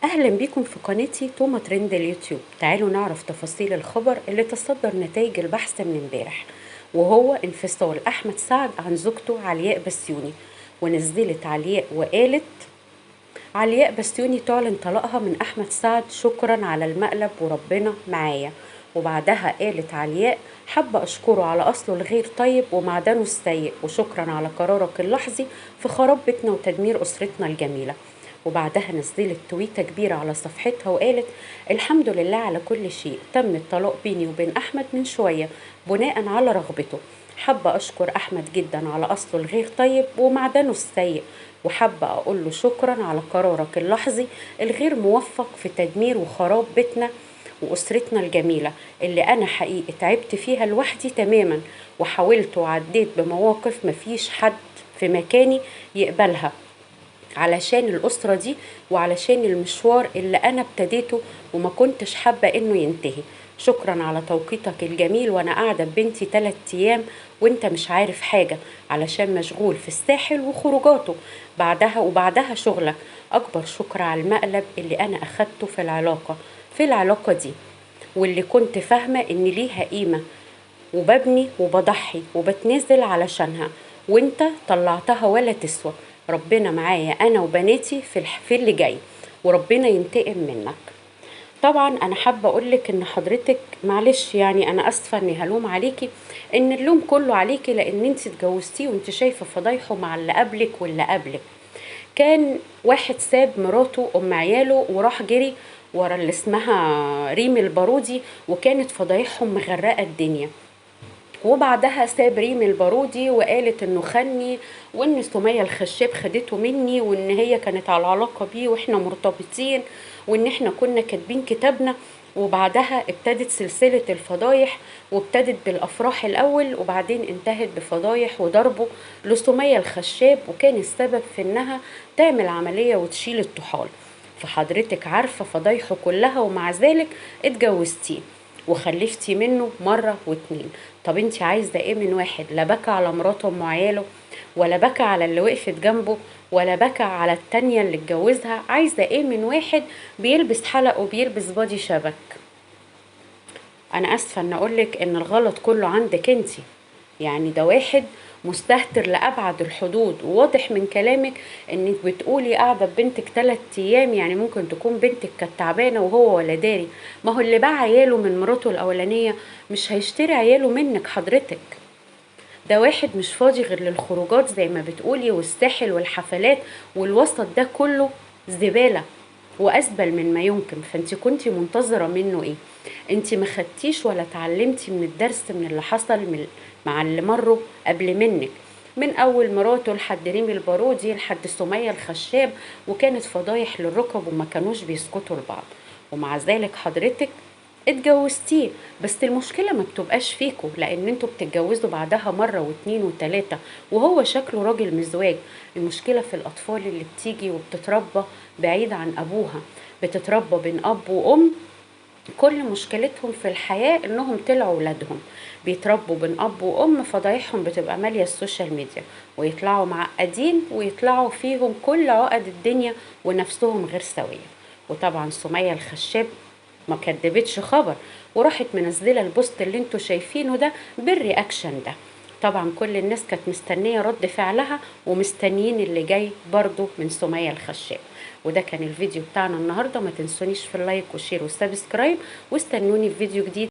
اهلا بيكم في قناتي توما ترند اليوتيوب. تعالوا نعرف تفاصيل الخبر اللي تصدر نتائج البحث من امبارح، وهو انفصال احمد سعد عن زوجته علياء بسيوني. ونزلت علياء بسيوني تعلن طلاقها من احمد سعد شكرا على المقلب وربنا معايا. وبعدها قالت علياء: حابة أشكره على أصله الغير طيب ومعدنه السيء، وشكرا على قرارك اللحظي في خراب بيتنا وتدمير أسرتنا الجميلة. وبعدها نزلت تويتة كبيرة على صفحتها وقالت: الحمد لله على كل شيء، تم الطلاق بيني وبين أحمد من شوية بناء على رغبته. حابة أشكر أحمد جدا على أصله الغير طيب ومعدنه السيء، وحابة أقول له شكرا على قرارك اللحظي الغير موفق في تدمير وخراب بيتنا وأسرتنا الجميلة، اللي أنا حقيقي تعبت فيها لوحدي تماما، وحاولت وعديت بمواقف مفيش حد في مكاني يقبلها علشان الأسرة دي وعلشان المشوار اللي أنا ابتديته وما كنتش حابة إنه ينتهي. شكرا على توقيتك الجميل وأنا قاعدة ببنتي 3 أيام وأنت مش عارف حاجة علشان مشغول في الساحل وخروجاته وبعدها شغلك. أكبر شكر على المقلب اللي أنا أخدته في العلاقة دي، واللي كنت فاهمة إن ليها قيمة، وببني وبضحي وبتنازل علشانها، وانت طلعتها ولا تسوى. ربنا معايا انا وبناتي في اللي جاي، وربنا ينتقم منك. طبعا انا حابه اقولك ان حضرتك معلش، يعني انا اسفه اني هلوم عليكي، ان اللوم كله عليكي لان انت اتجوزتيه وانت شايفه فضايحه مع اللي قبلك واللي قبلك. كان واحد ساب مراته ام عياله وراح جري ورا اللي اسمها ريم البارودي، وكانت فضايحهم مغرقه الدنيا. وبعدها ساب ريم البارودي وقالت انه خني، وان سمية الخشاب خدته مني، وان هي كانت على علاقة بيه واحنا مرتبطين، وان احنا كنا كاتبين كتابنا. وبعدها ابتدت سلسلة الفضايح، وابتدت بالافراح الاول وبعدين انتهت بفضايح وضربه لسمية الخشاب، وكان السبب في انها تعمل عملية وتشيل الطحال. فحضرتك عارفة فضايحه كلها، ومع ذلك اتجوزتيه وخلفتي منه مرة واتنين. طب انت عايزة ايه من واحد لا بكى على مراته ام عياله، ولا بكى على اللي وقفت جنبه، ولا بكى على التانية اللي اتجوزها؟ عايزة ايه من واحد بيلبس حلق وبيلبس بادي شبك؟ انا اسفة ان اقولك ان الغلط كله عندك انتي. يعني ده واحد مستهتر لأبعد الحدود، وواضح من كلامك انك بتقولي قاعدة ببنتك 3 ايام، يعني ممكن تكون بنتك كانت تعبانة وهو ولا داري. ما هو اللي باع عياله من مراته الاولانية مش هيشتري عياله منك حضرتك. ده واحد مش فاضي غير للخروجات زي ما بتقولي والساحل والحفلات، والوسط ده كله زبالة وأسبل من ما يمكن. فانت كنتي منتظرة منه ايه؟ انت ما خدتيش ولا اتعلمتي من الدرس من اللي حصل مع اللي مروا قبل منك، من اول مراته لحد ريم البارودي لحد سمية الخشاب، وكانت فضايح للركب وما كانوش بيسكتوا لبعض. ومع ذلك حضرتك اتجوزتيه. بس المشكلة ما بتبقاش فيكوا، لان انتوا بتتجوزوا بعدها مرة واتنين وتلاتة، وهو شكله راجل مزواج. المشكلة في الاطفال اللي بتيجي وبتتربى بعيد عن ابوها، بتتربى بين اب وام، كل مشكلتهم في الحياة انهم طلعوا ولادهم بيتربوا بين اب وام، فضايحهم بتبقى مالية السوشيال ميديا، ويطلعوا معقدين ويطلعوا فيهم كل عقد الدنيا ونفسهم غير سوية. وطبعا سمية الخشاب ما كدبتش خبر، وراحت منزله البوست اللي انتوا شايفينه ده بالرياكشن ده. طبعا كل الناس كانت مستنيه رد فعلها، ومستنيين اللي جاي برضو من سمية الخشاب. وده كان الفيديو بتاعنا النهارده. ما تنسونيش في اللايك والشير والسبسكرايب، واستنوني في فيديو جديد.